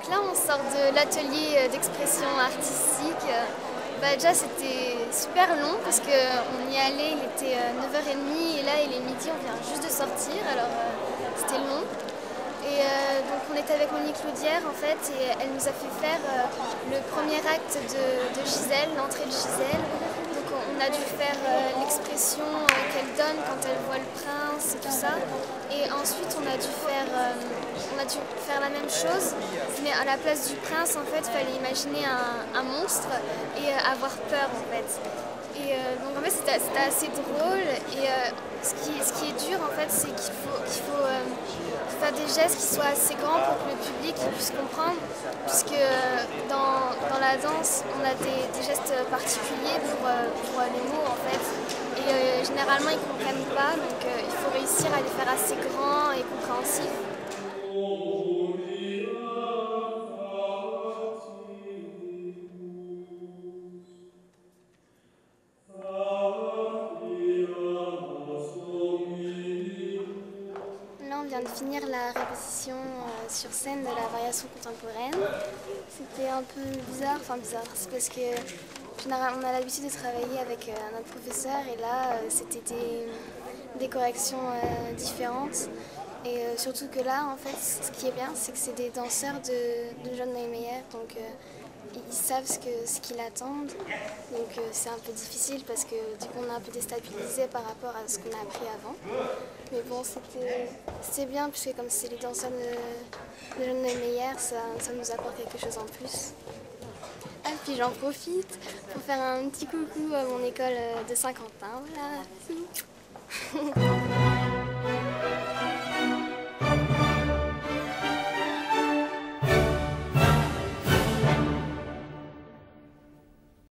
Donc là, on sort de l'atelier d'expression artistique. Déjà, c'était super long parce qu'on y allait, il était 9h30 et là, il est midi, on vient juste de sortir, alors c'était long. Et donc on était avec Monique Laudière en fait et elle nous a fait faire le premier acte de Gisèle, l'entrée de Gisèle. Donc on a dû faire l'expression qu'elle donne quand elle voit le prince et tout ça. Et ensuite on a dû faire la même chose, mais à la place du prince en fait il fallait imaginer un monstre et avoir peur en fait. Et donc en fait c'était assez drôle et ce qui est dur en fait c'est qu'il faut faire des gestes qui soient assez grands pour que le public puisse comprendre, puisque dans la danse on a des gestes particuliers pour les mots en fait et généralement ils ne comprennent pas, donc il faut réussir à les faire assez grands et compréhensifs. Là, on vient de finir la répétition sur scène de la variation contemporaine. C'était un peu bizarre, c'est parce que on a l'habitude de travailler avec notre professeur et là, c'était des corrections différentes. Et surtout que là, en fait, ce qui est bien, c'est que c'est des danseurs de John Neumeier, donc ils savent ce qu'ils attendent. Donc c'est un peu difficile parce que du coup, on est un peu déstabilisé par rapport à ce qu'on a appris avant. Mais bon, c'était bien puisque comme c'est les danseurs de John Neumeier, ça nous apporte quelque chose en plus. Ah, puis j'en profite pour faire un petit coucou à mon école de Saint-Quentin. Voilà.